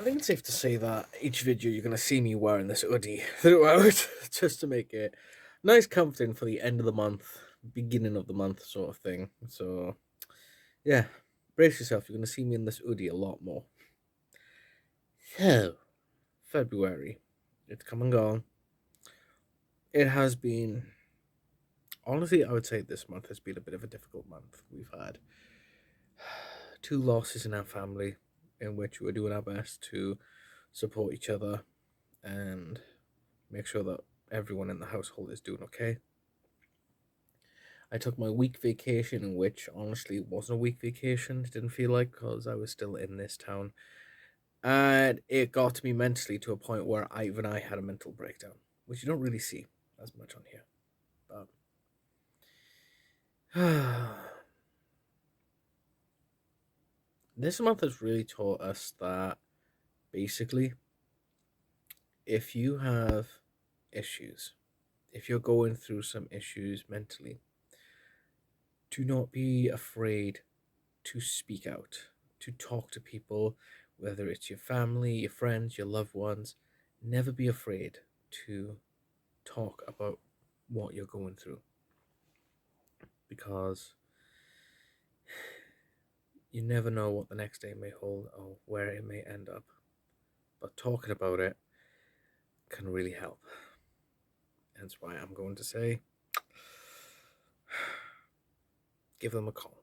I think it's safe to say that each video you're going to see me wearing this hoodie throughout, just to make it nice, comforting for the end of the month, beginning of the month sort of thing. So, yeah, brace yourself. You're going to see me in this hoodie a lot more. So, February. It's come and gone. It has been, honestly, I would say this month has been a bit of a difficult month. We've had two losses in our family in which we're doing our best to support each other and make sure that everyone in the household is doing okay. I took my week vacation, in which honestly it wasn't a week vacation. It didn't feel like, because I was still in this town, and it got to me mentally to a point where I had a mental breakdown, which you don't really see as much on here. But this month has really taught us that basically, if you have issues, if you're going through some issues mentally, do not be afraid to speak out, to talk to people, whether it's your family, your friends, your loved ones. Never be afraid to talk about what you're going through, because you never know what the next day may hold or where it may end up. But talking about it can really help. That's why I'm going to say, give them a call.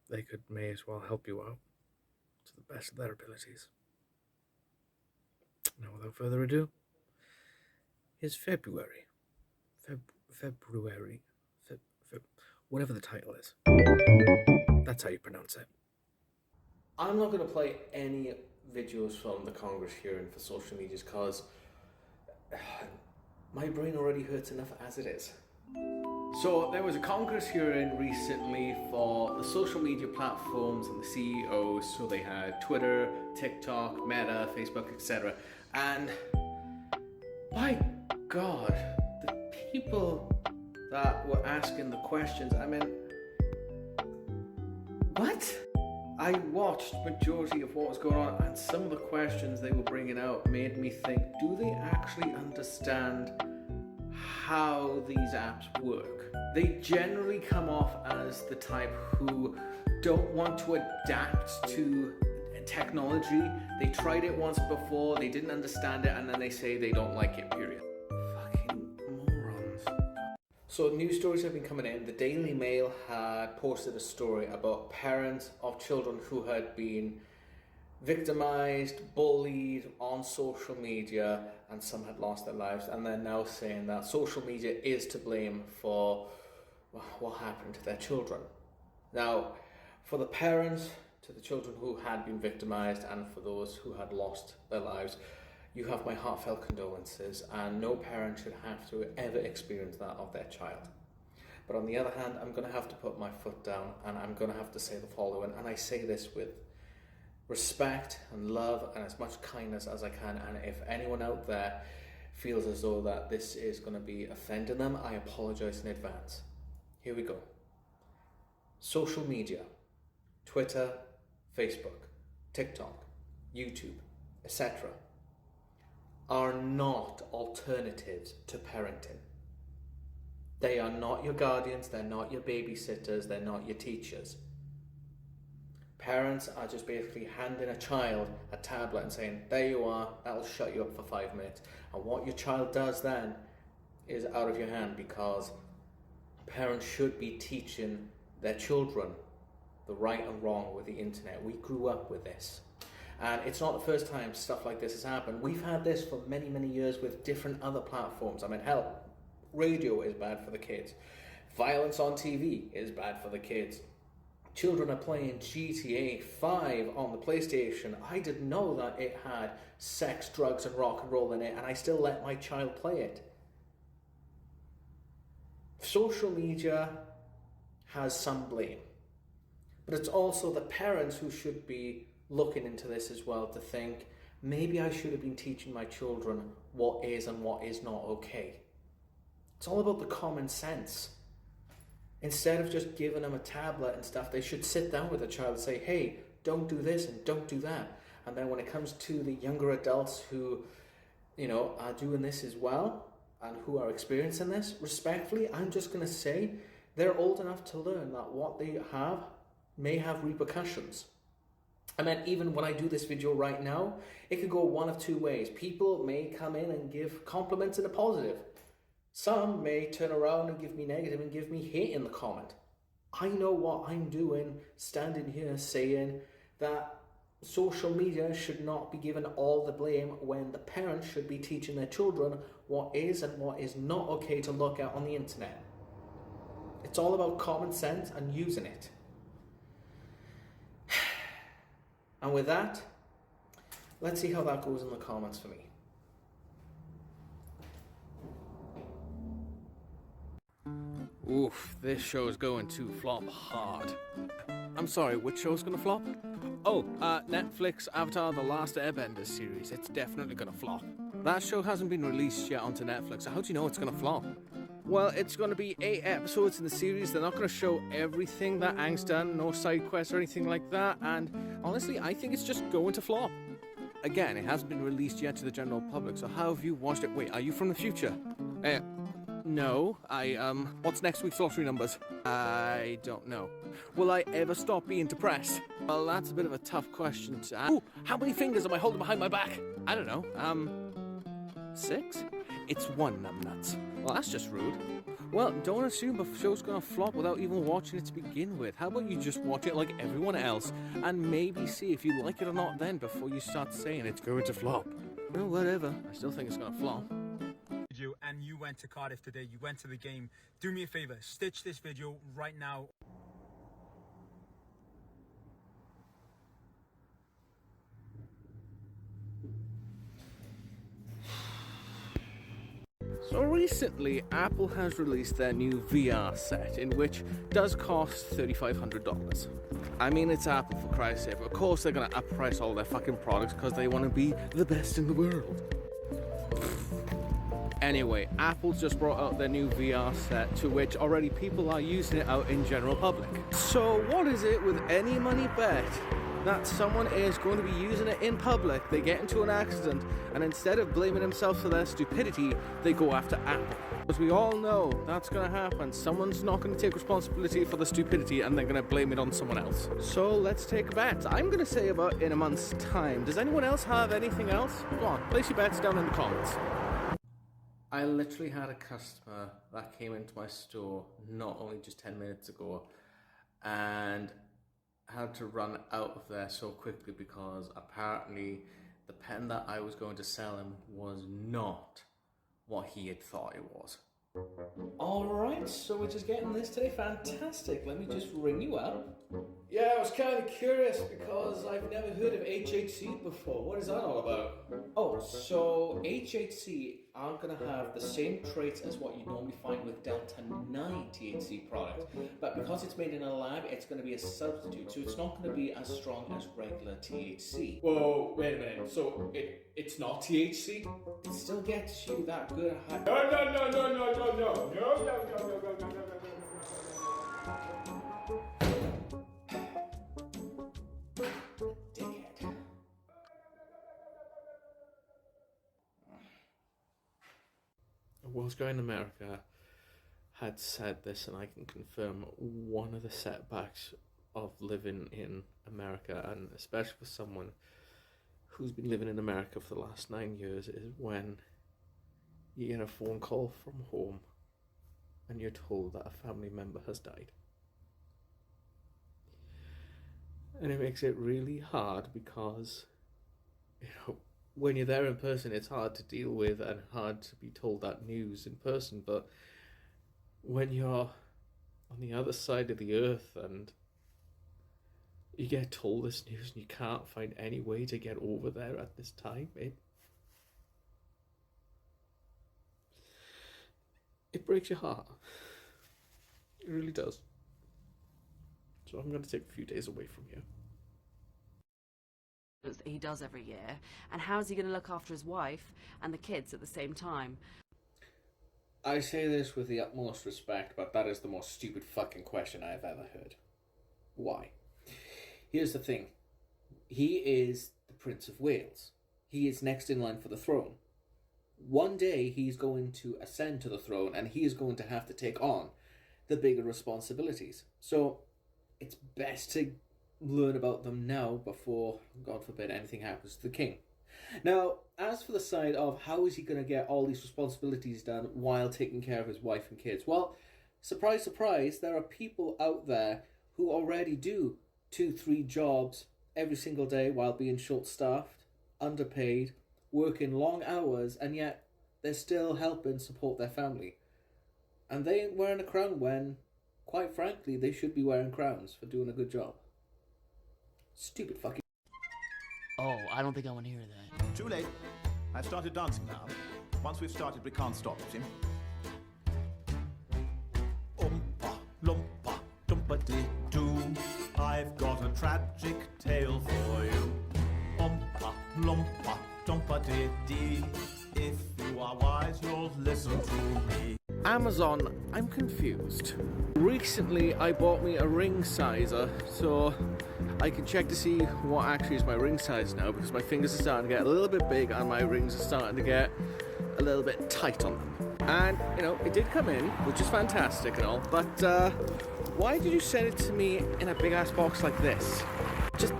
They may as well help you out to the best of their abilities. Now, without further ado, here's February. February. Whatever the title is. That's how you pronounce it. I'm not going to play any videos from the Congress hearing for social medias because my brain already hurts enough as it is. So there was a Congress hearing recently for the social media platforms and the CEOs. So they had Twitter, TikTok, Meta, Facebook, etc. And by God, the people that were asking the questions, I mean, what? I watched majority of what was going on, and some of the questions they were bringing out made me think, do they actually understand how these apps work? They generally come off as the type who don't want to adapt to technology. They tried it once before, they didn't understand it, and then they say they don't like it, period. Fucking morons. So news stories have been coming in. The Daily Mail had posted a story about parents of children who had been victimized, bullied on social media, and some had lost their lives, and they're now saying that social media is to blame for what happened to their children. Now, for the parents to the children who had been victimized and for those who had lost their lives, you have my heartfelt condolences, and no parent should have to ever experience that of their child. But on the other hand, I'm going to have to put my foot down, and I'm going to have to say the following, and I say this with respect and love and as much kindness as I can. And if anyone out there feels as though that this is going to be offending them, I apologize in advance. Here we go. Social media, Twitter, Facebook, TikTok, YouTube, etc. are not alternatives to parenting. They are not your guardians, they're not your babysitters, they're not your teachers. Parents are just basically handing a child a tablet and saying, there you are, that'll shut you up for 5 minutes. And what your child does then is out of your hand, because parents should be teaching their children the right and wrong with the internet. We grew up with this. And it's not the first time stuff like this has happened. We've had this for many, many years with different other platforms. I mean, hell, radio is bad for the kids. Violence on TV is bad for the kids. Children are playing GTA 5 on the PlayStation. I didn't know that it had sex, drugs, and rock and roll in it, and I still let my child play it. Social media has some blame, but it's also the parents who should be looking into this as well, to think, maybe I should have been teaching my children what is and what is not okay. It's all about the common sense. Instead of just giving them a tablet and stuff, they should sit down with a child and say, hey, don't do this and don't do that. And then when it comes to the younger adults who, are doing this as well and who are experiencing this, respectfully, I'm just going to say they're old enough to learn that what they have may have repercussions. I mean, even when I do this video right now, it could go one of two ways. People may come in and give compliments in a positive. Some may turn around and give me negative and give me hate in the comment. I know what I'm doing, standing here saying that social media should not be given all the blame when the parents should be teaching their children what is and what is not okay to look at on the internet. It's all about common sense and using it. And with that, let's see how that goes in the comments for me. Oof, this show's going to flop hard. I'm sorry, which show's gonna flop? Oh, Netflix Avatar The Last Airbender series. It's definitely gonna flop. That show hasn't been released yet onto Netflix, so how do you know it's gonna flop? Well, it's gonna be 8 episodes in the series. They're not gonna show everything that Aang's done, no side quests or anything like that, and honestly, I think it's just going to flop. Again, it hasn't been released yet to the general public, so how have you watched it? Wait, are you from the future? No, what's next week's lottery numbers? I don't know. Will I ever stop being depressed? Well, that's a bit of a tough question to ask. Ooh, how many fingers am I holding behind my back? I don't know, 6? It's 1, numbnuts. Well, that's just rude. Well, don't assume the show's gonna flop without even watching it to begin with. How about you just watch it like everyone else, and maybe see if you like it or not then before you start saying it's going to flop. Well, whatever. I still think it's gonna flop. And you went to Cardiff today, you went to the game, do me a favor, stitch this video right now. So recently, Apple has released their new VR set, in which does cost $3,500. I mean, it's Apple, for Christ's sake. Of course they're gonna upprice all their fucking products because they want to be the best in the world. Anyway, Apple's just brought out their new VR set, to which already people are using it out in general public. So what is it with any money bet that someone is going to be using it in public, they get into an accident, and instead of blaming themselves for their stupidity, they go after Apple? As we all know, that's going to happen. Someone's not going to take responsibility for the stupidity and they're going to blame it on someone else. So let's take a bet. I'm going to say about in a month's time. Does anyone else have anything else? Go on, place your bets down in the comments. I literally had a customer that came into my store not only just 10 minutes ago and had to run out of there so quickly because apparently the pen that I was going to sell him was not what he had thought it was. Alright, so we're just getting this today. Fantastic. Let me just ring you up. Yeah, I was kind of curious because I've never heard of HHC before. What is that all about? Oh, so HHC aren't going to have the same traits as what you normally find with Delta 9 THC product, but because it's made in a lab, it's going to be a substitute, so it's not going to be as strong as regular THC. Whoa, wait a minute, so it's not THC? It still gets you that good high... No. Dickhead. A Welsh guy in America had said this, and I can confirm one of the setbacks of living in America, and especially for someone who's been living in America for the last 9 years, is when you get a phone call from home and you're told that a family member has died. And it makes it really hard because, when you're there in person, it's hard to deal with and hard to be told that news in person. But when you're on the other side of the earth and you get told this news and you can't find any way to get over there at this time, it breaks your heart. It really does. So I'm going to take a few days away from you. He does every year, and how is he going to look after his wife and the kids at the same time? I say this with the utmost respect, but that is the most stupid fucking question I have ever heard. Why? Here's the thing. He is the Prince of Wales. He is next in line for the throne. One day he's going to ascend to the throne and he is going to have to take on the bigger responsibilities. So it's best to learn about them now before, God forbid, anything happens to the king. Now, as for the side of how is he going to get all these responsibilities done while taking care of his wife and kids? Well, surprise, surprise, there are people out there who already do 2-3 jobs every single day while being short-staffed, underpaid, working long hours, and yet they're still helping support their family. And they ain't wearing a crown when, quite frankly, they should be wearing crowns for doing a good job. Stupid fucking... Oh, I don't think I want to hear that. Too late. I've started dancing now. Once we've started, we can't stop, see? Oompa, loompa, doompa-dee-doo. I've got a tragic tale for you. Oompa, loompa, doompa-dee-dee. If you are wise, you'll listen to me. Amazon, I'm confused. Recently, I bought me a ring sizer, so I can check to see what actually is my ring size now, because my fingers are starting to get a little bit big and my rings are starting to get a little bit tight on them. And, you know, it did come in, which is fantastic and all, but why did you send it to me in a big-ass box like this? Just,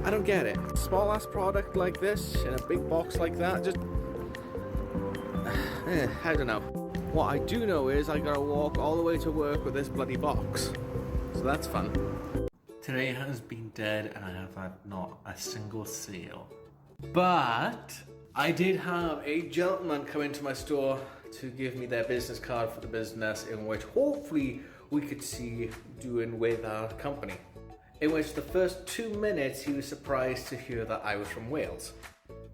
I don't get it. Small-ass product like this, in a big box like that, just... I don't know. What I do know is I gotta walk all the way to work with this bloody box. So that's fun. Today has been dead and I have had not a single sale. But I did have a gentleman come into my store to give me their business card for the business, in which hopefully we could see doing with our company. In which the first 2 minutes he was surprised to hear that I was from Wales.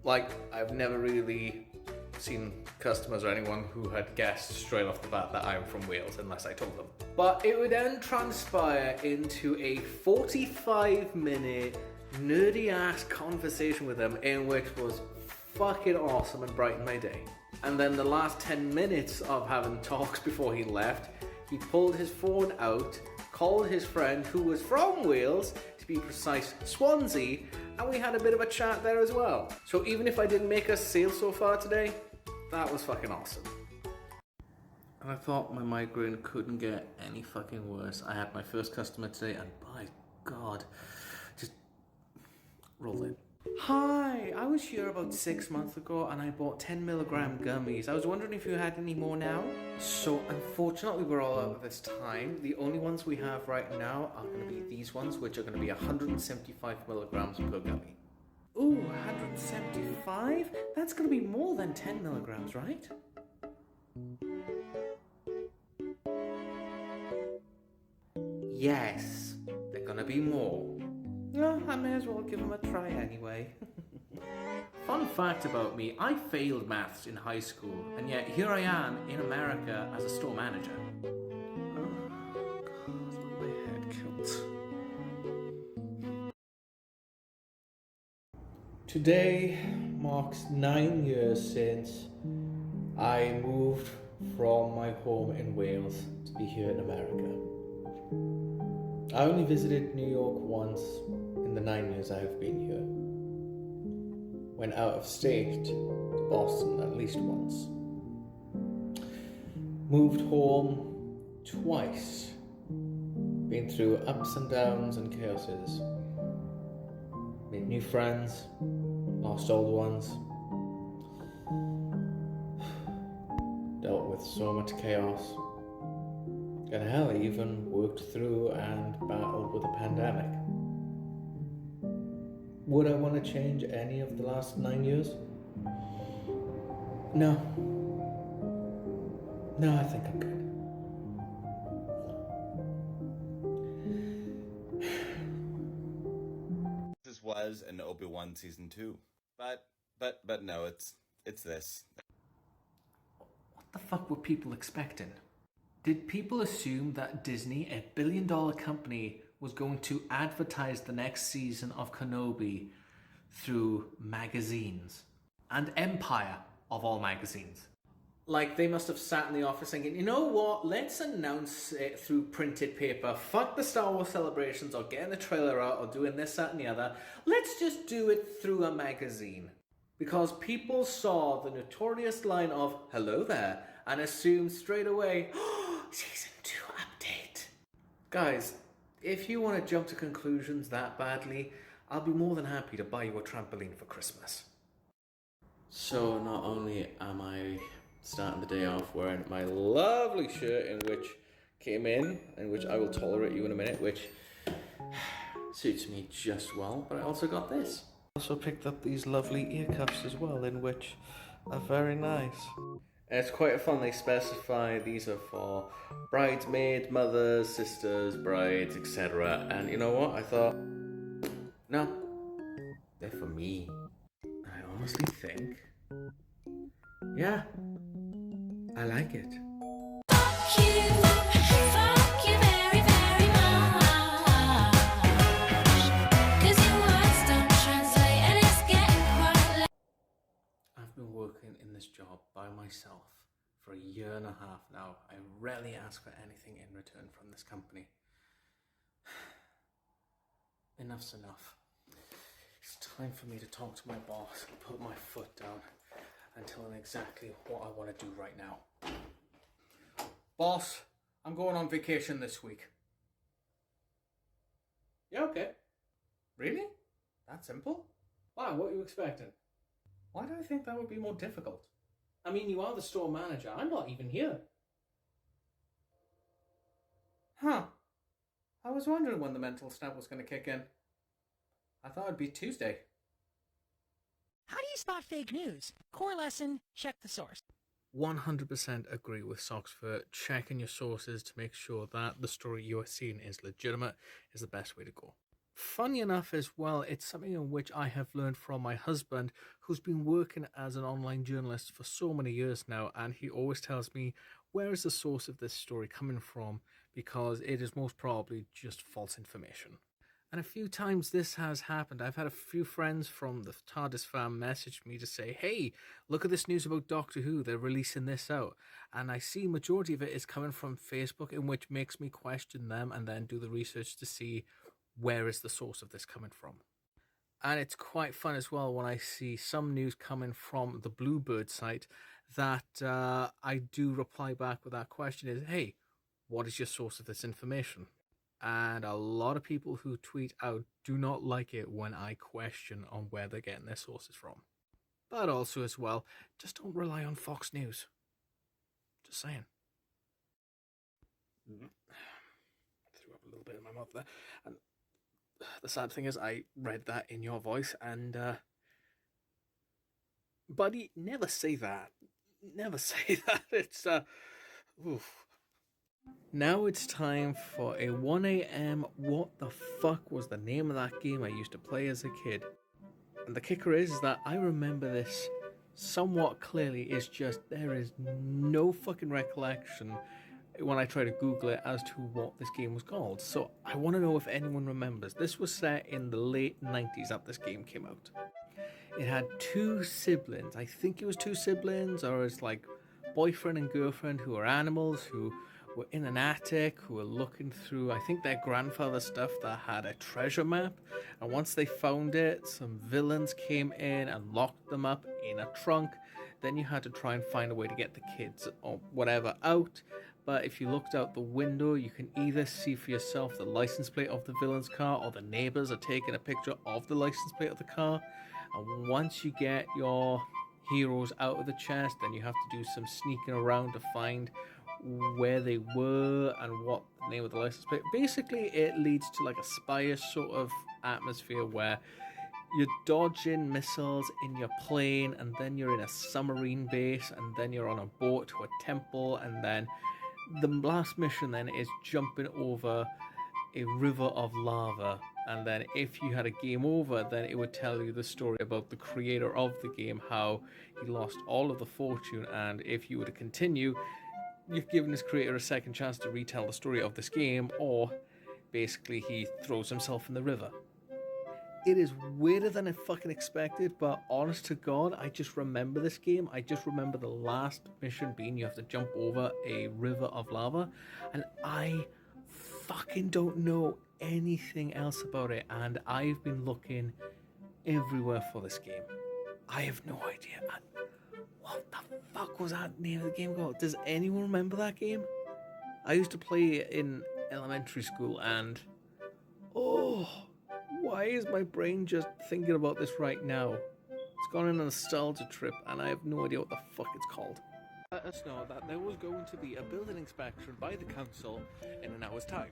Like, I've never really seen customers or anyone who had guessed straight off the bat that I'm from Wales unless I told them. But it would then transpire into a 45-minute nerdy ass conversation with him, in which was fucking awesome and brightened my day. And then the last 10 minutes of having talks before he left, he pulled his phone out, called his friend who was from Wales, to be precise, Swansea, and we had a bit of a chat there as well. So even if I didn't make a sale so far today, that was fucking awesome. And I thought my migraine couldn't get any fucking worse. I had my first customer today and by God, just roll in. Hi, I was here about 6 months ago and I bought 10mg gummies. I was wondering if you had any more now? So unfortunately we're all out of this time. The only ones we have right now are going to be these ones, which are going to be 175mg per gummy. Ooh, 175? That's going to be more than 10mg, right? Yes, they're going to be more. No, I may as well give them a try anyway. Fun fact about me, I failed maths in high school, and yet here I am in America as a store manager. Oh, God, my head kills. Today marks 9 years since I moved from my home in Wales to be here in America. I only visited New York once in the 9 years I have been here. Went out of state to Boston at least once. Moved home twice. Been through ups and downs and chaoses. Made new friends, lost old ones. Dealt with so much chaos. And hell, I even worked through and battled with a pandemic. Would I want to change any of the last 9 years? No. No, I think I'm good. This was an Obi-Wan season 2. But no, it's this. What the fuck were people expecting? Did people assume that Disney, a billion-dollar company, was going to advertise the next season of Kenobi through magazines? And Empire, of all magazines. Like, they must have sat in the office thinking, you know what, let's announce it through printed paper. Fuck the Star Wars celebrations or getting the trailer out or doing this, that and the other. Let's just do it through a magazine. Because people saw the notorious line of, hello there, and assumed straight away, oh, Season 2 update. Guys, if you want to jump to conclusions that badly, I'll be more than happy to buy you a trampoline for Christmas. So not only am I starting the day off wearing my lovely shirt in which I will tolerate you in a minute, which suits me just well, but I also got this. I also picked up these lovely ear cuffs as well, in which are very nice. And it's quite fun. They specify these are for bridesmaids, mothers, sisters, brides, etc. And you know what? I thought, no, they're for me. I honestly think, yeah, I like it. Fuck you very, very much. 'Cause your words don't translate and it's getting quite late. I've been working in this job by myself for a year and a half now. I rarely ask for anything in return from this company. Enough's enough. It's time for me to talk to my boss and put my foot down and tell him exactly what I want to do right now. Boss, I'm going on vacation this week. Yeah, okay. Really? That simple? Wow, what are you expecting? Why do I think that would be more difficult? I mean, you are the store manager. I'm not even here. Huh. I was wondering when the mental snap was going to kick in. I thought it'd be Tuesday. How do you spot fake news? Core lesson, check the source. 100% agree with Socks for checking your sources to make sure that the story you are seeing is legitimate is the best way to go. Funny enough as well, it's something in which I have learned from my husband, who's been working as an online journalist for so many years now, and he always tells me, where is the source of this story coming from? Because it is most probably just false information. And a few times this has happened. I've had a few friends from the TARDIS fam message me to say, hey, look at this news about Doctor Who, they're releasing this out. And I see majority of it is coming from Facebook, in which makes me question them and then do the research to see where is the source of this coming from. And it's quite fun as well when I see some news coming from the Bluebird site that I do reply back with that question is, hey, what is your source of this information? And a lot of people who tweet out do not like it when I question on where they're getting their sources from. But also as well, just don't rely on Fox News. Just saying. Threw up a little bit in my mouth there. And the sad thing is I read that in your voice and buddy, never say that. Never say that. It's oof. Now it's time for a 1 a.m. what the fuck was the name of that game I used to play as a kid. And the kicker is that I remember this somewhat clearly. It's just there is no fucking recollection when I try to Google it as to what this game was called. So I want to know if anyone remembers. This was set in the late 90s that this game came out. It had two siblings. I think it was two siblings, or it's like boyfriend and girlfriend who are animals who were in an attic, who were looking through, I think, their grandfather's stuff that had a treasure map. And once they found it, some villains came in and locked them up in a trunk. Then you had to try and find a way to get the kids or whatever out. But if you looked out the window, you can either see for yourself the license plate of the villain's car, or the neighbors are taking a picture of the license plate of the car. And once you get your heroes out of the chest, then you have to do some sneaking around to find where they were and what the name of the license plate. Basically, it leads to like a spire sort of atmosphere where you're dodging missiles in your plane, and then you're in a submarine base, and then you're on a boat to a temple, and then the last mission then is jumping over a river of lava. And then if you had a game over, then it would tell you the story about the creator of the game, how he lost all of the fortune, and if you were to continue, you've given this creator a second chance to retell the story of this game, or basically he throws himself in the river. It is weirder than I fucking expected, but honest to God, I just remember this game. I just remember the last mission being you have to jump over a river of lava, and I fucking don't know anything else about it, and I've been looking everywhere for this game. I have no idea. What the fuck was that name of the game called? Does anyone remember that game? I used to play it in elementary school, and oh, why is my brain just thinking about this right now? It's gone on a nostalgia trip, and I have no idea what the fuck it's called. Let us know that there was going to be a building inspection by the council in an hour's time.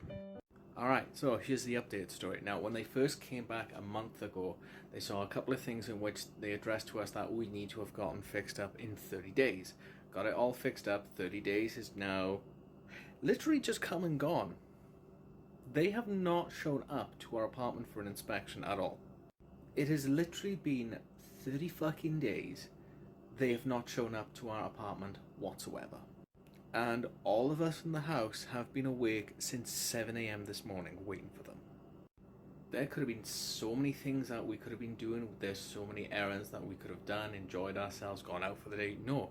Alright, so here's the updated story. Now, when they first came back a month ago, they saw a couple of things in which they addressed to us that we need to have gotten fixed up in 30 days. Got it all fixed up. 30 days is now literally just come and gone. They have not shown up to our apartment for an inspection at all. It has literally been 30 fucking days. They have not shown up to our apartment whatsoever. And all of us in the house have been awake since 7 a.m. this morning waiting for them. There could have been so many things that we could have been doing. There's so many errands that we could have done, enjoyed ourselves, gone out for the day. No,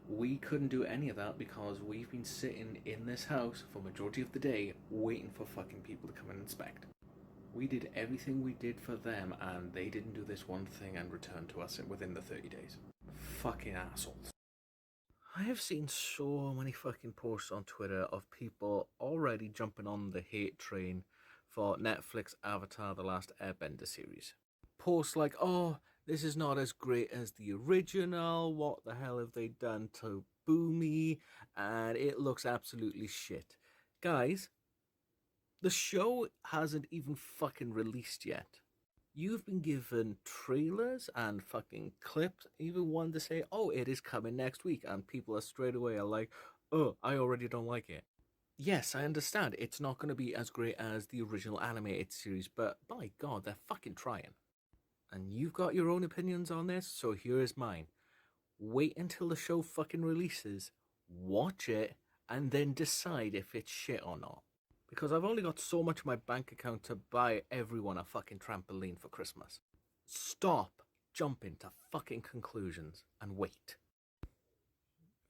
we couldn't do any of that because we've been sitting in this house for majority of the day waiting for fucking people to come and inspect. We did everything we did for them, and they didn't do this one thing and return to us within the 30 days. Fucking assholes. I have seen so many fucking posts on Twitter of people already jumping on the hate train for Netflix Avatar: The Last Airbender series. Posts like, oh, this is not as great as the original, what the hell have they done to Boomy, and it looks absolutely shit. Guys, the show hasn't even fucking released yet. You've been given trailers and fucking clips, even one to say, oh, it is coming next week, and people are straight away like, oh, I already don't like it. Yes, I understand, it's not going to be as great as the original animated series, but by God, they're fucking trying. And you've got your own opinions on this, so here is mine. Wait until the show fucking releases, watch it, and then decide if it's shit or not. Because I've only got so much in my bank account to buy everyone a fucking trampoline for Christmas. Stop jumping to fucking conclusions and wait.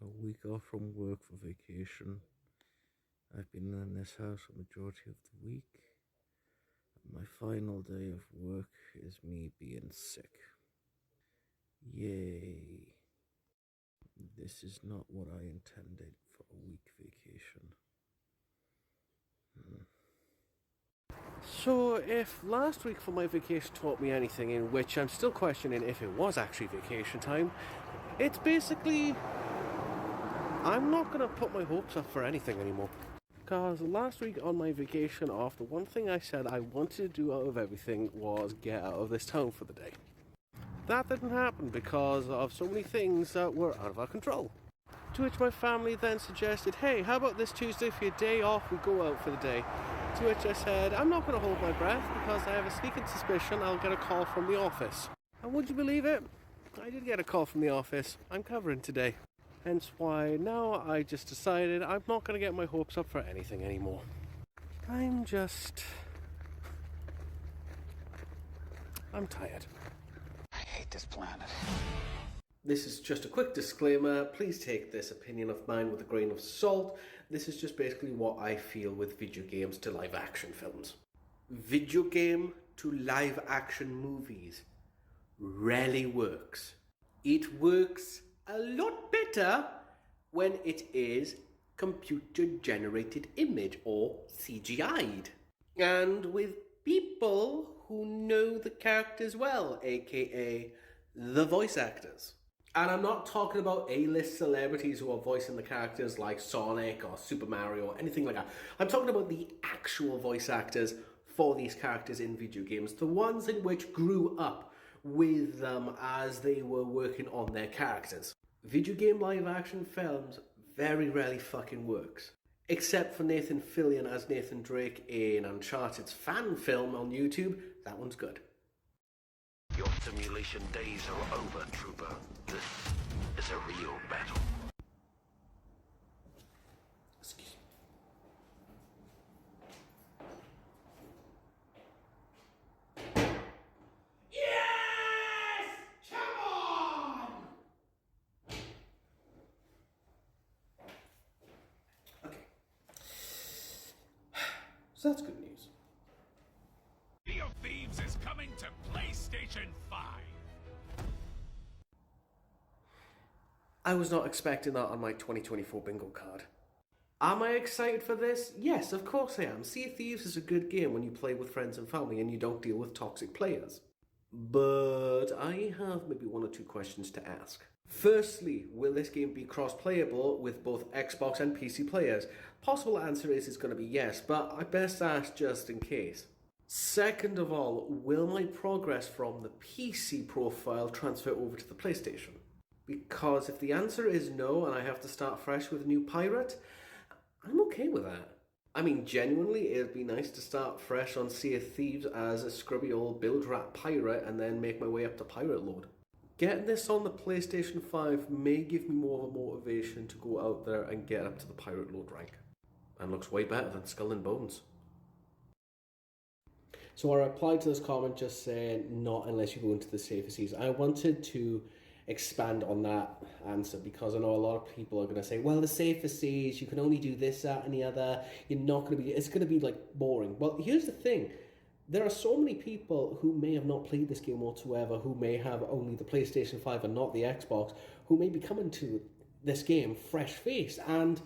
A week off from work for vacation. I've been in this house a majority of the week. My final day of work is me being sick. Yay. This is not what I intended for a week vacation. So, if last week for my vacation taught me anything, in which I'm still questioning if it was actually vacation time, it's basically, I'm not going to put my hopes up for anything anymore. Because last week on my vacation off, the one thing I said I wanted to do out of everything was get out of this town for the day. That didn't happen because of so many things that were out of our control. To which my family then suggested, hey, how about this Tuesday for your day off, we go out for the day. To which I said, I'm not going to hold my breath because I have a sneaking suspicion I'll get a call from the office. And would you believe it? I did get a call from the office. I'm covering today. Hence why now I just decided I'm not going to get my hopes up for anything anymore. I'm tired. I hate this planet. This is just a quick disclaimer. Please take this opinion of mine with a grain of salt. This is just basically what I feel with video games to live action films. Video game to live action movies rarely works. It works a lot better when it is computer generated image or CGI'd. And with people who know the characters well, aka the voice actors. And I'm not talking about A-list celebrities who are voicing the characters like Sonic or Super Mario or anything like that. I'm talking about the actual voice actors for these characters in video games. The ones in which grew up with them as they were working on their characters. Video game live action films very rarely fucking works. Except for Nathan Fillion as Nathan Drake in Uncharted's fan film on YouTube. That one's good. Your simulation days are over, Trooper. This is a real battle. Excuse me. So that's good news. Sea of Thieves is coming to PlayStation 5. I was not expecting that on my 2024 bingo card. Am I excited for this? Yes, of course I am. Sea of Thieves is a good game when you play with friends and family and you don't deal with toxic players. But I have maybe one or two questions to ask. Firstly, will this game be cross-playable with both Xbox and PC players? Possible answer is it's going to be yes, but I best ask just in case. Second of all, will my progress from the PC profile transfer over to the PlayStation? Because if the answer is no and I have to start fresh with a new pirate, I'm okay with that. I mean, genuinely, it'd be nice to start fresh on Sea of Thieves as a scrubby old build rat pirate and then make my way up to pirate lord. Getting this on the PlayStation 5 may give me more of a motivation to go out there and get up to the pirate lord rank. And looks way better than Skull and Bones. So I replied to this comment just saying, not unless you go into the safer seas. I wanted to expand on that answer because I know a lot of people are going to say, well, the safer seas, you can only do this, that and the other, you're not going to be, it's going to be like boring. Well, here's the thing, there are so many people who may have not played this game whatsoever, who may have only the PlayStation 5 and not the Xbox, who may be coming to this game fresh-faced, and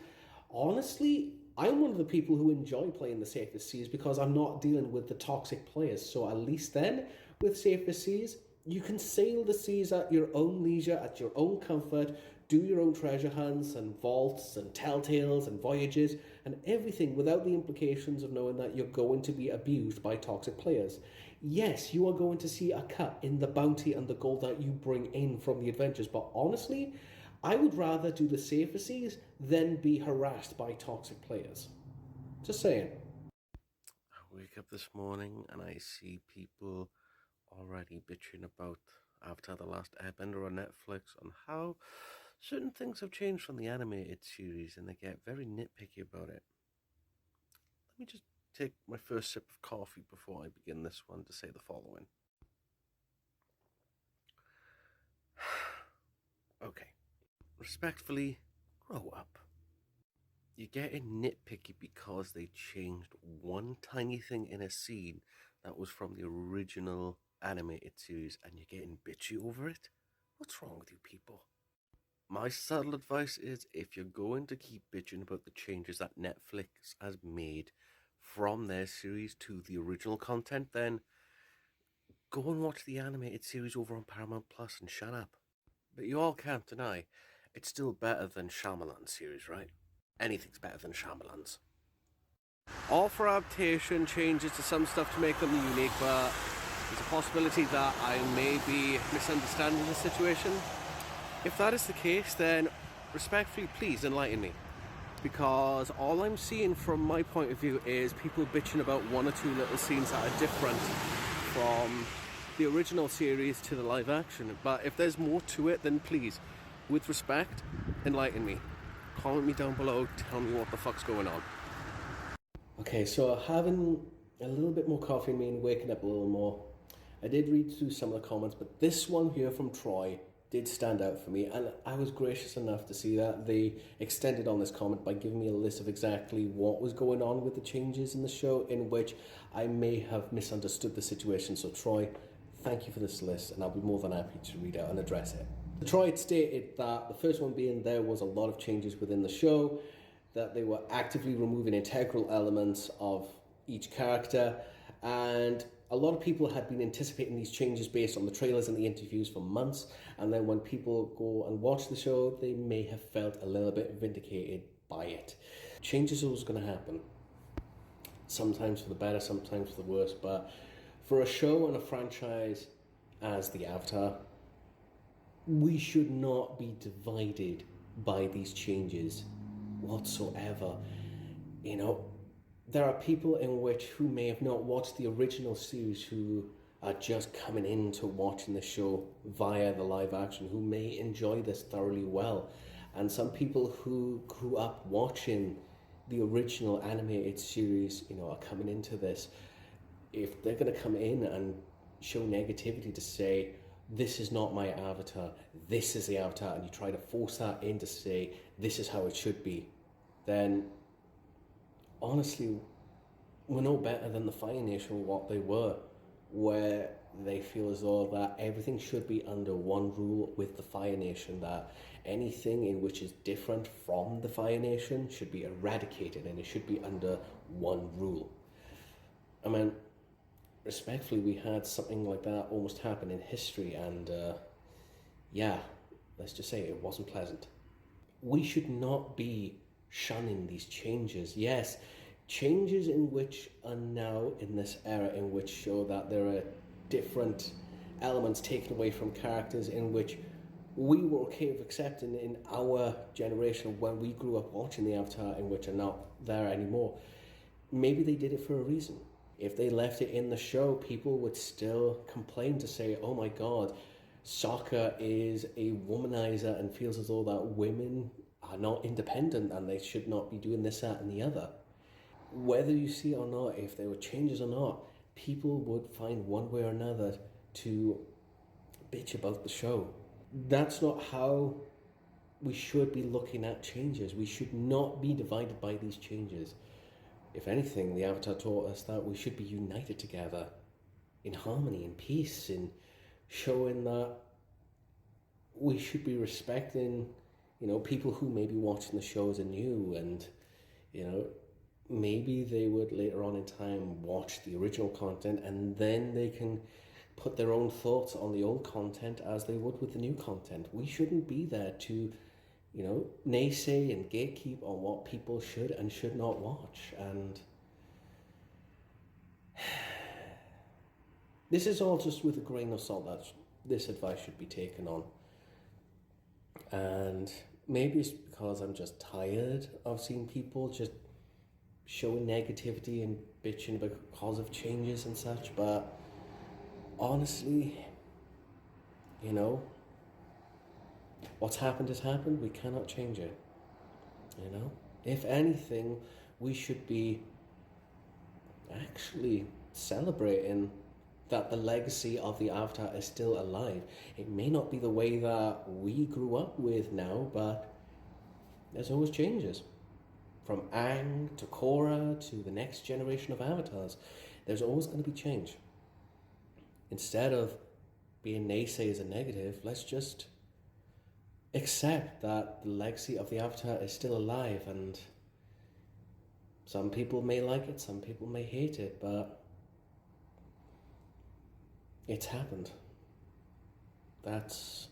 honestly, I'm one of the people who enjoy playing the safer seas because I'm not dealing with the toxic players, so at least then, with safer seas, you can sail the seas at your own leisure, at your own comfort, do your own treasure hunts and vaults and telltales and voyages and everything without the implications of knowing that you're going to be abused by toxic players. Yes, you are going to see a cut in the bounty and the gold that you bring in from the adventures, but honestly, I would rather do the safer seas than be harassed by toxic players. Just saying. I wake up this morning and I see people already bitching about Avatar: The Last Airbender on Netflix on how certain things have changed from the animated series and they get very nitpicky about it. Let me just take my first sip of coffee before I begin this one to say the following. Okay, respectfully, grow up. You're getting nitpicky because they changed one tiny thing in a scene that was from the original animated series and you're getting bitchy over it? What's wrong with you people? My subtle advice is if you're going to keep bitching about the changes that Netflix has made from their series to the original content, then go and watch the animated series over on Paramount Plus and shut up. But you all can't deny, it's still better than Shyamalan's series, right? Anything's better than Shyamalan's. All for adaptation, changes to some stuff to make them unique, but there's a possibility that I may be misunderstanding the situation. If that is the case, then respectfully, please enlighten me. Because all I'm seeing from my point of view is people bitching about one or two little scenes that are different from the original series to the live action. But if there's more to it, then please, with respect, enlighten me. Comment me down below, tell me what the fuck's going on. Okay, so having a little bit more coffee in me and waking up a little more, I did read through some of the comments, but this one here from Troy did stand out for me, and I was gracious enough to see that they extended on this comment by giving me a list of exactly what was going on with the changes in the show, in which I may have misunderstood the situation. So Troy, thank you for this list, and I'll be more than happy to read out and address it. Troy had stated that the first one being there was a lot of changes within the show, that they were actively removing integral elements of each character, and a lot of people had been anticipating these changes based on the trailers and the interviews for months, and then when people go and watch the show, they may have felt a little bit vindicated by it. Changes are always going to happen. Sometimes for the better, sometimes for the worse, but for a show and a franchise as the Avatar, we should not be divided by these changes whatsoever. You know, there are people who may have not watched the original series who are just coming into watching the show via the live action, who may enjoy this thoroughly well. And some people who grew up watching the original animated series, are coming into this. If they're going to come in and show negativity to say, this is not my Avatar, this is the Avatar, and you try to force that in to say, this is how it should be, then honestly, we're no better than the Fire Nation, what they were, where they feel as though that everything should be under one rule with the Fire Nation, that anything in which is different from the Fire Nation should be eradicated and it should be under one rule. I mean, respectfully, we had something like that almost happen in history, and yeah, let's just say it wasn't pleasant. We should not be shunning these changes. Yes, changes in which are now in this era, in which show that there are different elements taken away from characters in which we were okay with accepting in our generation when we grew up watching the Avatar, in which are not there anymore. Maybe they did it for a reason. If they left it in the show, people would still complain to say, oh my god, Sokka is a womanizer and feels as though that women are not independent and they should not be doing this, that and the other. Whether you see it or not, if there were changes or not, people would find one way or another to bitch about the show. That's not how we should be looking at changes. We should not be divided by these changes. If anything, the Avatar taught us that we should be united together in harmony, in peace, in showing that we should be respecting, people who may be watching the shows anew, and, maybe they would later on in time watch the original content and then they can put their own thoughts on the old content as they would with the new content. We shouldn't be there to, naysay and gatekeep on what people should and should not watch. And this is all just with a grain of salt that this advice should be taken on. And maybe it's because I'm just tired of seeing people just showing negativity and bitching because of changes and such, but honestly, what's happened has happened. We cannot change it. If anything, we should be actually celebrating that the legacy of the Avatar is still alive. It may not be the way that we grew up with now, but there's always changes. From Aang to Korra to the next generation of Avatars, there's always going to be change. Instead of being naysayers and negative, let's just accept that the legacy of the Avatar is still alive, and some people may like it, some people may hate it, but it's happened. That's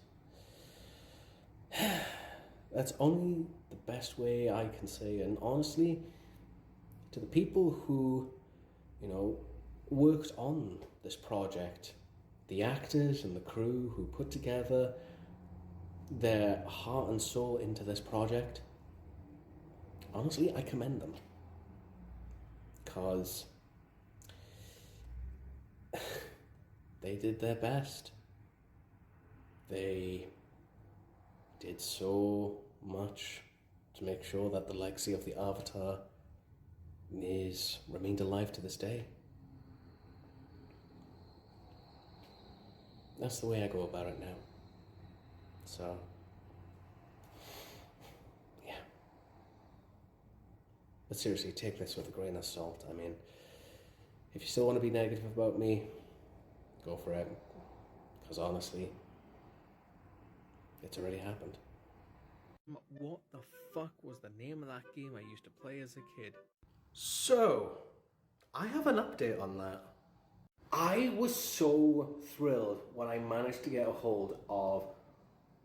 only the best way I can say. And honestly, to the people who, worked on this project, the actors and the crew who put together their heart and soul into this project, honestly, I commend them. Because they did their best. They did so much to make sure that the legacy of the Avatar remained alive to this day. That's the way I go about it now. So, yeah. But seriously, take this with a grain of salt. I mean, if you still want to be negative about me, go for it. Because honestly, it's already happened. What the fuck was the name of that game I used to play as a kid? So, I have an update on that. I was so thrilled when I managed to get a hold of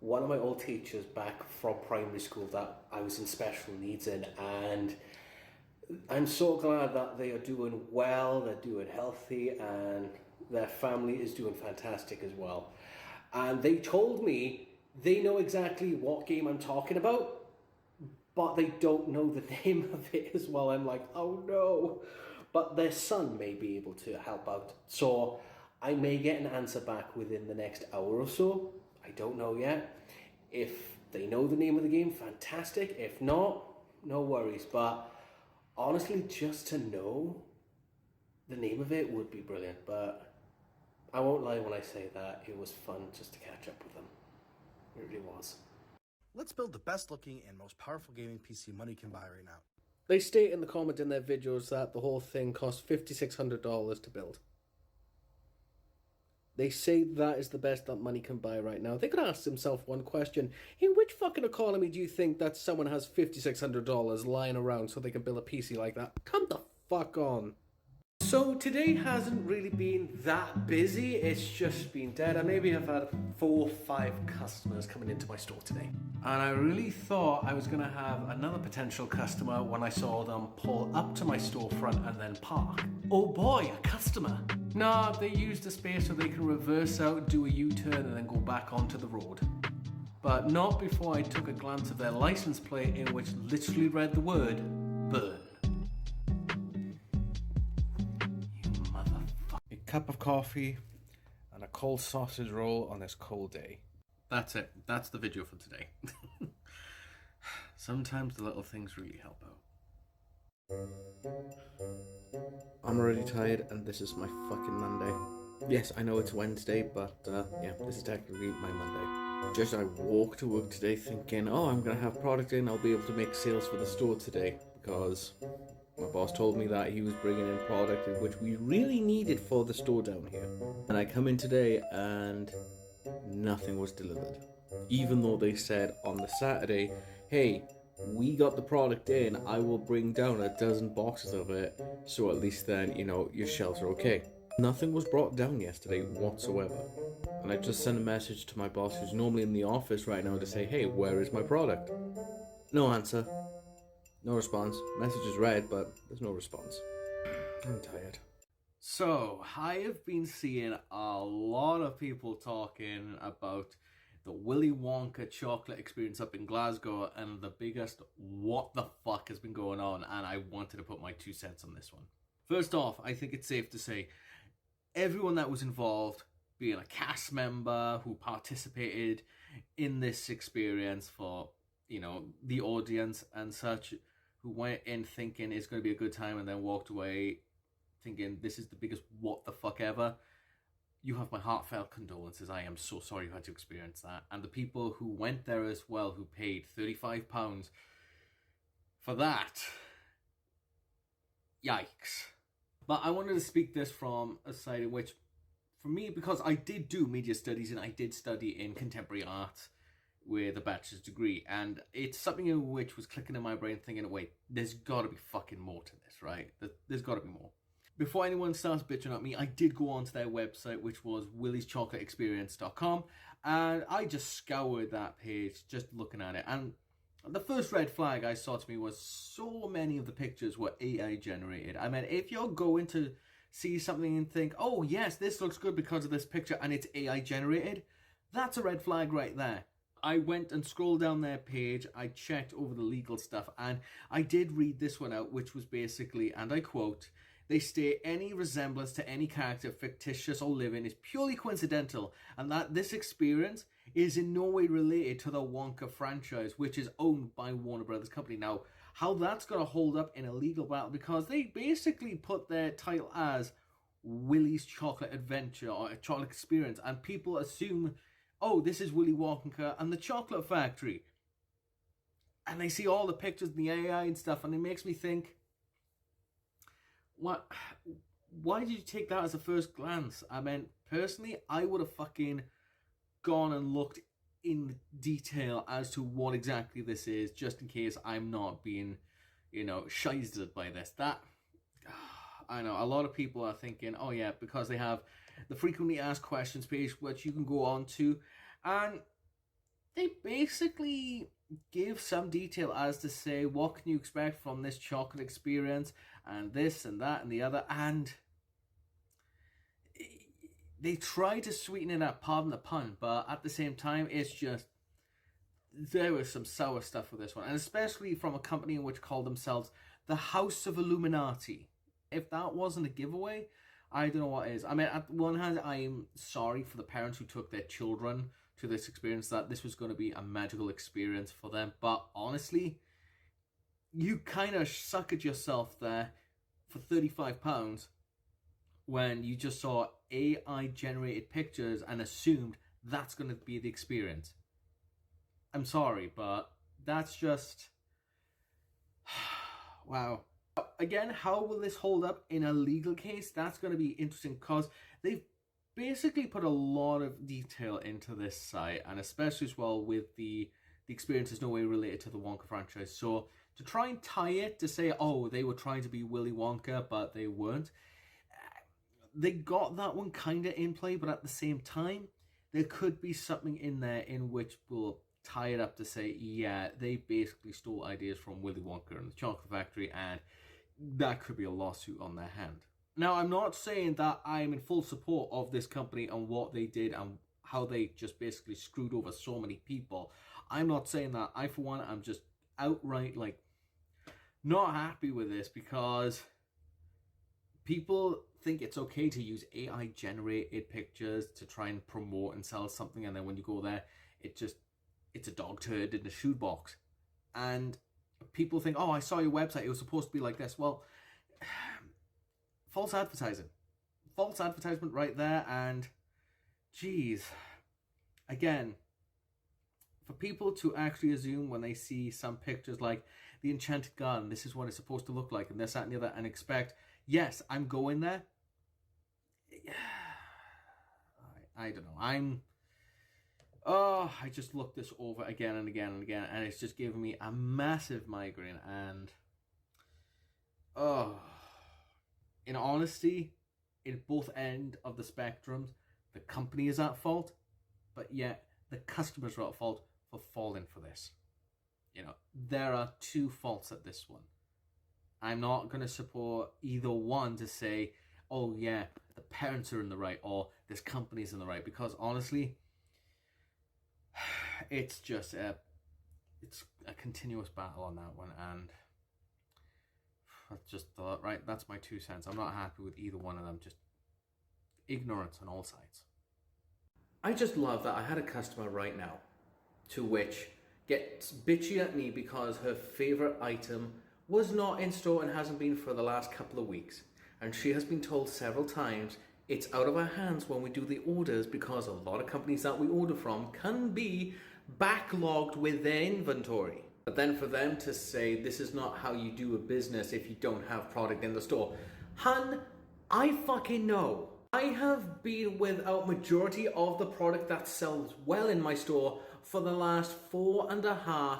one of my old teachers back from primary school that I was in special needs in, and I'm so glad that they are doing well, they're doing healthy, and their family is doing fantastic as well. And they told me they know exactly what game I'm talking about, but they don't know the name of it as well. I'm like, oh no. But their son may be able to help out. So I may get an answer back within the next hour or so. I don't know yet. If they know the name of the game, fantastic. If not, no worries. But honestly, just to know the name of it would be brilliant. But I won't lie when I say that it was fun just to catch up with them. It really was. Let's build the best looking and most powerful gaming PC money can buy right now. They state in the comment in their videos that the whole thing cost $5,600 to build. They say that is the best that money can buy right now. They could ask themselves one question. In which fucking economy do you think that someone has $5,600 lying around so they can build a PC like that? Come the fuck on. So today hasn't really been that busy. It's just been dead. I maybe have had 4 or 5 customers coming into my store today. And I really thought I was going to have another potential customer when I saw them pull up to my storefront and then park. Oh boy, a customer. Nah, they used the space so they can reverse out, do a U-turn and then go back onto the road. But not before I took a glance at their license plate in which literally read the word, burn. You motherfucker. A cup of coffee and a cold sausage roll on this cold day. That's it. That's the video for today. Sometimes the little things really help out. I'm already tired and this is my fucking Monday. Yes, I know it's Wednesday, but yeah, this is technically my Monday. Just I walked to work today thinking, oh, I'm gonna have product in, I'll be able to make sales for the store today, because my boss told me that he was bringing in product in which we really needed for the store down here. And I come in today and nothing was delivered. Even though they said on the Saturday, hey, we got the product in, I will bring down a dozen boxes of it, so at least then, you know, your shelves are okay. Nothing was brought down yesterday whatsoever. And I just sent a message to my boss, who's normally in the office right now, to say, hey, where is my product? No answer. No response. Message is read, but there's no response. I'm tired. So, I have been seeing a lot of people talking about the Willy Wonka chocolate experience up in Glasgow, and the biggest what the fuck has been going on, and I wanted to put my 2 cents on this one. First off, I think it's safe to say everyone that was involved, being a cast member who participated in this experience for, you know, the audience and such, who went in thinking it's going to be a good time and then walked away thinking this is the biggest what the fuck ever. You have my heartfelt condolences. I am so sorry you had to experience that. And the people who went there as well, who paid £35 for that. Yikes. But I wanted to speak this from a side in which, for me, because I did do media studies and I did study in contemporary art with a bachelor's degree, and it's something in which was clicking in my brain thinking, wait, there's got to be fucking more to this, right? There's got to be more. Before anyone starts bitching at me, I did go onto their website, which was willyschocolateexperience.com, and I just scoured that page, just looking at it. And the first red flag I saw to me was so many of the pictures were AI generated. I mean, if you're going to see something and think, oh yes, this looks good because of this picture, and it's AI generated, that's a red flag right there. I went and scrolled down their page, I checked over the legal stuff, and I did read this one out, which was basically, and I quote, they state any resemblance to any character, fictitious or living, is purely coincidental, and that this experience is in no way related to the Wonka franchise, which is owned by Warner Brothers Company. Now, how that's going to hold up in a legal battle, because they basically put their title as Willy's Chocolate Adventure or a Chocolate Experience, and people assume, oh, this is Willy Wonka and the Chocolate Factory. And they see all the pictures and the AI and stuff, and it makes me think, what? Why did you take that as a first glance? I mean, personally, I would have fucking gone and looked in detail as to what exactly this is, just in case I'm not being, you know, shized by this. That, I know, a lot of people are thinking, oh yeah, because they have the frequently asked questions page, which you can go on to, and they basically give some detail as to say, what can you expect from this chocolate experience, and this and that and the other, and they try to sweeten it up, pardon the pun, but at the same time, it's just, there was some sour stuff with this one, and especially from a company which called themselves the House of Illuminati. If that wasn't a giveaway, I don't know what is. I mean, at one hand, I'm sorry for the parents who took their children to this experience, that this was going to be a magical experience for them, but honestly, you kind of suckered yourself there for £35 when you just saw AI generated pictures and assumed that's going to be the experience. I'm sorry, but that's just, Wow. Again, how will this hold up in a legal case? That's going to be interesting because they've basically put a lot of detail into this site, and especially as well with the experience is no way related to the Wonka franchise. So to try and tie it to say, oh, they were trying to be Willy Wonka, but they weren't. They got that one kind of in play, but at the same time, there could be something in there in which will tie it up to say, yeah, they basically stole ideas from Willy Wonka and the Chocolate Factory, and that could be a lawsuit on their hand. Now, I'm not saying that I'm in full support of this company and what they did and how they just basically screwed over so many people. I'm not saying that. I, for one, I'm just outright, like, not happy with this because people think it's okay to use AI-generated pictures to try and promote and sell something, and then when you go there, it's a dog turd in a shoebox. And people think, oh, I saw your website, it was supposed to be like this. Well, false advertising. False advertisement right there, and geez. Again, for people to actually assume when they see some pictures like the Enchanted Garden, this is what it's supposed to look like, and this, that, and the other, and expect, yes, I'm going there. I don't know. I just looked this over again and again and again, and it's just giving me a massive migraine. And in honesty, in both end of the spectrums, the company is at fault, but yet the customers are at fault for falling for this. You know, there are two faults at this one. I'm not going to support either one to say, oh yeah, the parents are in the right or this company's in the right, because honestly, it's just a continuous battle on that one, and I just thought, right, that's my 2 cents. I'm not happy with either one of them, just ignorance on all sides. I just love that I had a customer right now to which gets bitchy at me because her favourite item was not in store and hasn't been for the last couple of weeks. And she has been told several times it's out of our hands when we do the orders because a lot of companies that we order from can be backlogged with their inventory. But then for them to say this is not how you do a business if you don't have product in the store. Hun, I fucking know. I have been without majority of the product that sells well in my store for the last 4.5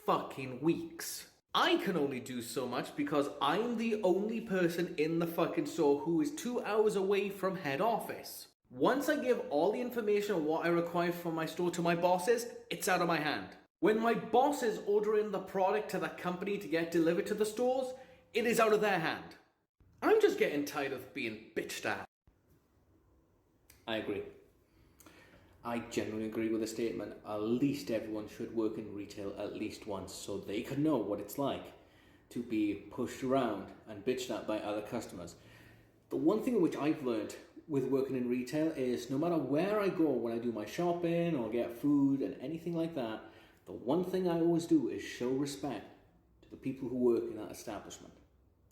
fucking weeks. I can only do so much because I'm the only person in the fucking store who is 2 hours away from head office. Once I give all the information on what I require for my store to my bosses, it's out of my hand. When my bosses order in the product to the company to get delivered to the stores, it is out of their hand. I'm just getting tired of being bitched at. I agree. I genuinely agree with the statement. At least everyone should work in retail at least once so they can know what it's like to be pushed around and bitched at by other customers. The one thing which I've learned with working in retail is no matter where I go when I do my shopping or get food and anything like that, the one thing I always do is show respect to the people who work in that establishment.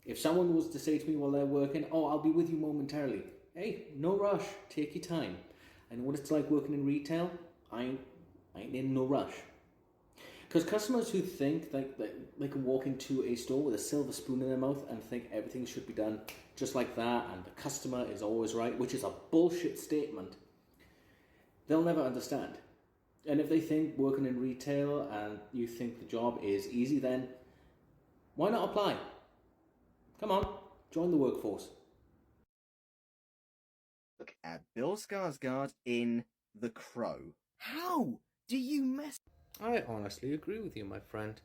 If someone was to say to me while they're working, oh, I'll be with you momentarily. Hey, no rush, take your time. I know what it's like working in retail. I ain't in no rush. Because customers who think that they can walk into a store with a silver spoon in their mouth and think everything should be done just like that and the customer is always right, which is a bullshit statement, they'll never understand. And if they think working in retail and you think the job is easy, then why not apply? Come on, join the workforce. Look at Bill Skarsgård in The Crow. How do you mess? I honestly agree with you, my friend.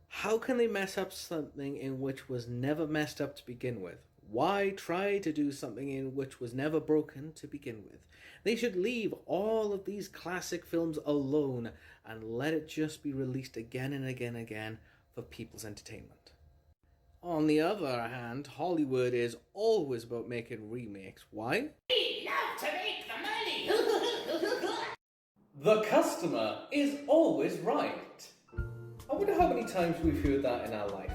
How can they mess up something in which was never messed up to begin with? Why try to do something in which was never broken to begin with? They should leave all of these classic films alone and let it just be released again and again and again for people's entertainment. On the other hand, Hollywood is always about making remakes. Why? We love to make the money! The customer is always right. I wonder how many times we've heard that in our life.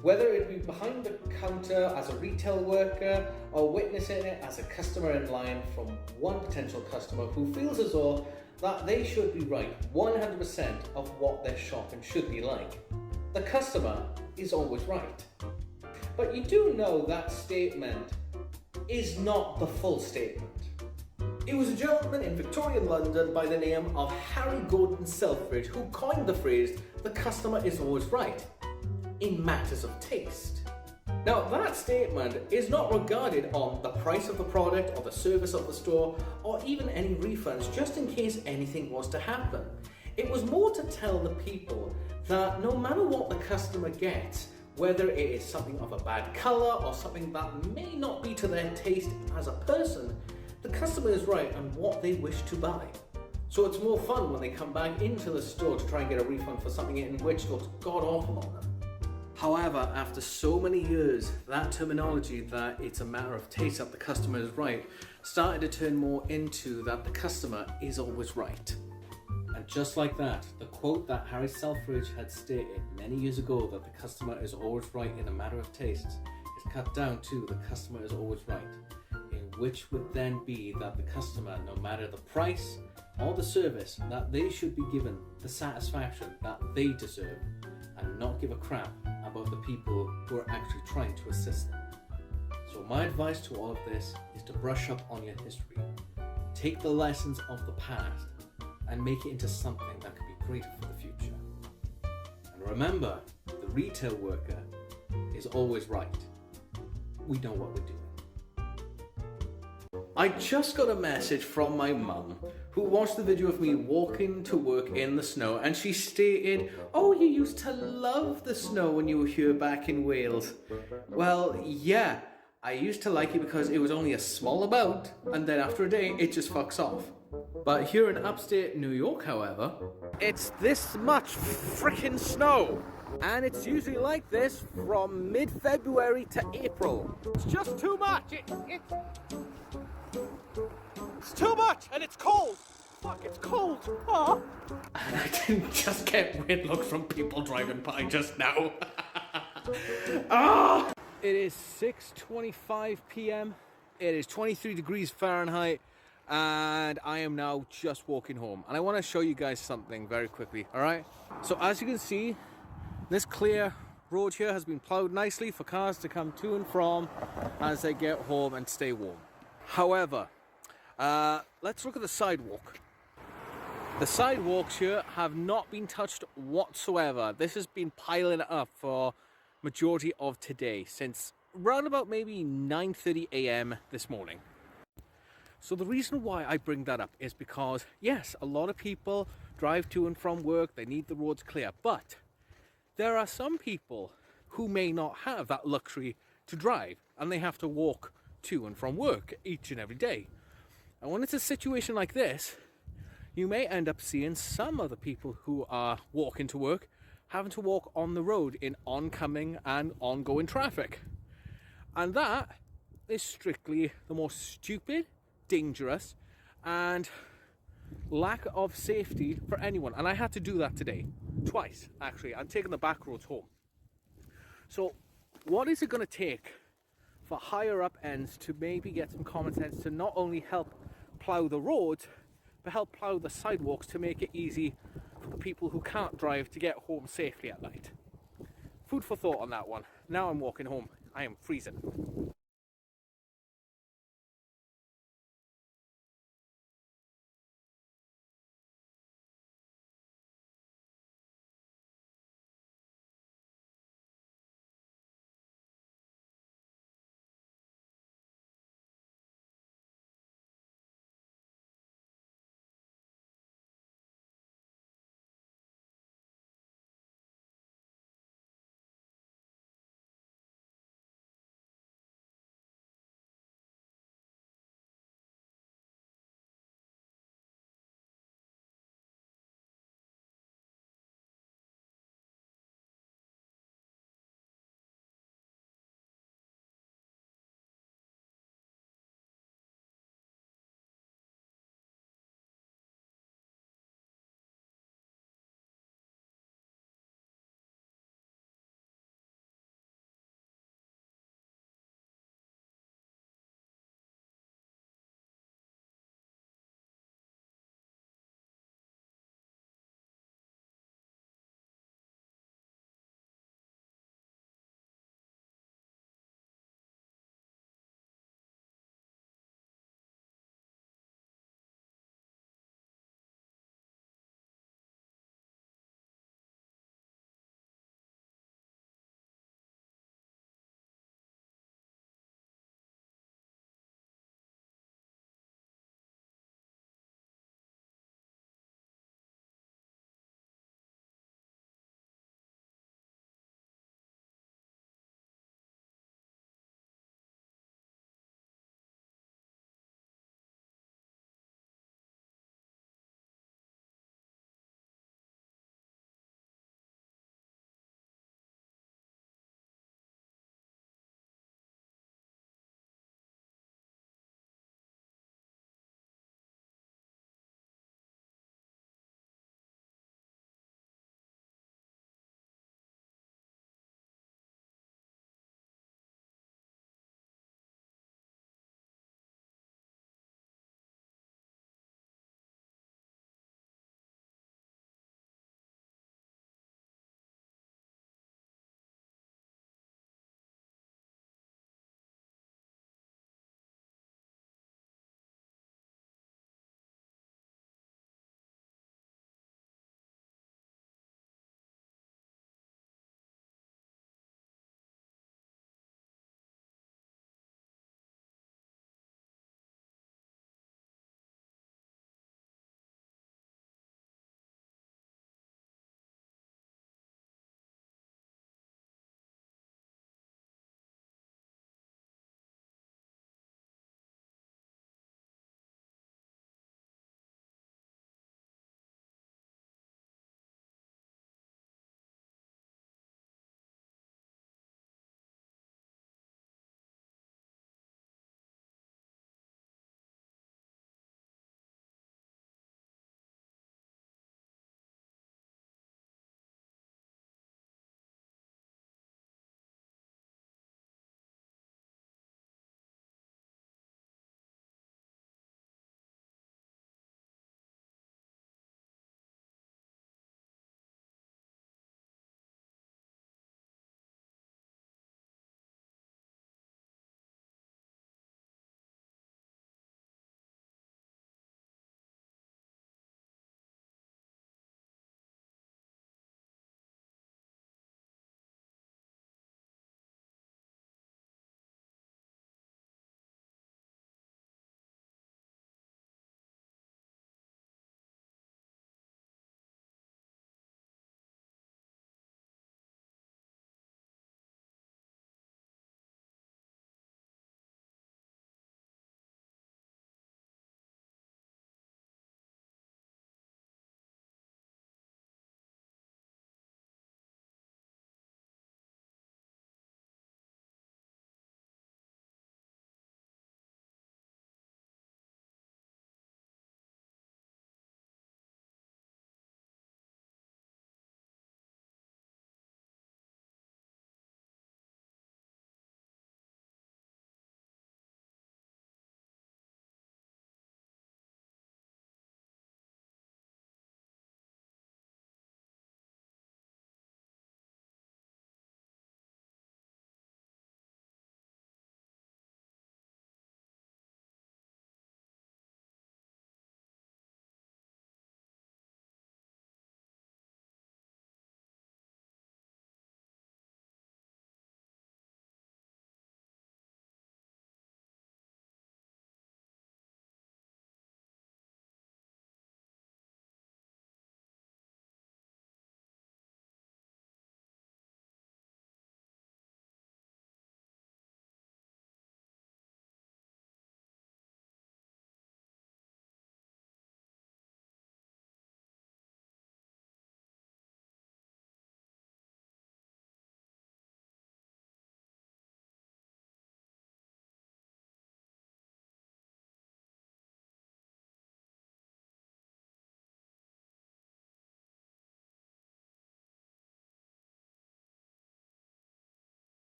Whether it be behind the counter as a retail worker or witnessing it as a customer in line from one potential customer who feels as though that they should be right 100% of what their shopping should be like. the customer is always right. But you do know that statement is not the full statement. It was a gentleman in Victorian London by the name of Harry Gordon Selfridge who coined the phrase, the customer is always right, in matters of taste. Now, that statement is not regarded on the price of the product or the service of the store or even any refunds, just in case anything was to happen. It was more to tell the people that no matter what the customer gets, whether it is something of a bad colour or something that may not be to their taste as a person, the customer is right on what they wish to buy. So it's more fun when they come back into the store to try and get a refund for something in which looks god-awful on them. However, after so many years, that terminology that it's a matter of taste that the customer is right started to turn more into that the customer is always right. And just like that, the quote that Harry Selfridge had stated many years ago that the customer is always right in a matter of taste is cut down to the customer is always right, in which would then be that the customer, no matter the price or the service, that they should be given the satisfaction that they deserve and not give a crap about the people who are actually trying to assist them. So my advice to all of this is to brush up on your history. Take the lessons of the past and make it into something that could be greater for the future. And remember, the retail worker is always right. We know what we're doing. I just got a message from my mum who watched the video of me walking to work in the snow, and she stated, "Oh, you used to love the snow when you were here back in Wales." Well, yeah, I used to like it because it was only a small amount, and then after a day it just fucks off. But here in upstate New York, however, it's this much frickin' snow. And it's usually like this from mid-February to April. It's just too much. It's too much, and it's cold. Fuck, it's cold. Oh. And I didn't just get weird looks from people driving by just now. Ah! It is 6:25 p.m. It is 23 degrees Fahrenheit. And I am now just walking home. And I want to show you guys something very quickly, alright? So as you can see, this clear road here has been plowed nicely for cars to come to and from as they get home and stay warm. However, let's look at the sidewalk. The sidewalks here have not been touched whatsoever. This has been piling up for majority of today, since around about maybe 9:30 a.m. this morning. So the reason why I bring that up is because, yes, a lot of people drive to and from work, they need the roads clear, but there are some people who may not have that luxury to drive, and they have to walk to and from work each and every day. And when it's a situation like this, you may end up seeing some other people who are walking to work having to walk on the road in oncoming and ongoing traffic. And that is strictly the most stupid, dangerous and lack of safety for anyone. And I had to do that today twice, actually. I'm taking the back roads home. So what is it going to take for higher up ends to maybe get some common sense to not only help plow the roads but help plow the sidewalks to make it easy for the people who can't drive to get home safely at night? Food for thought on that one. Now I'm walking home. I am freezing.